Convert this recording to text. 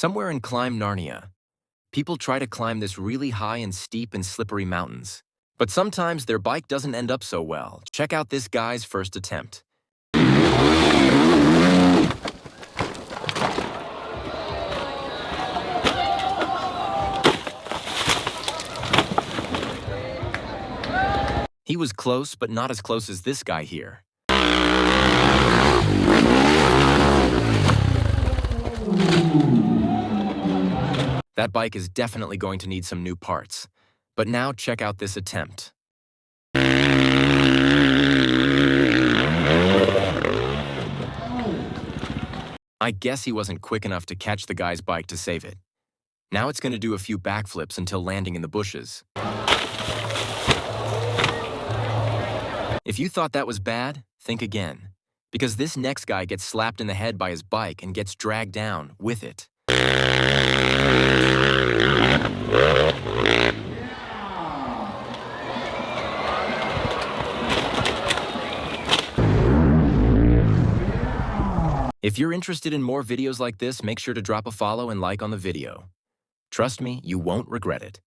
Somewhere in Climb Narnia, people try to climb this really high and steep and slippery mountains. But sometimes their bike doesn't end up so well. Check out this guy's first attempt. He was close, but not as close as this guy here. That bike is definitely going to need some new parts. But now check out this attempt. I guess he wasn't quick enough to catch the guy's bike to save it. Now it's going to do a few backflips until landing in the bushes. If you thought that was bad, think again. Because this next guy gets slapped in the head by his bike and gets dragged down with it. If you're interested in more videos like this, make sure to drop a follow and like on the video. Trust me, you won't regret it.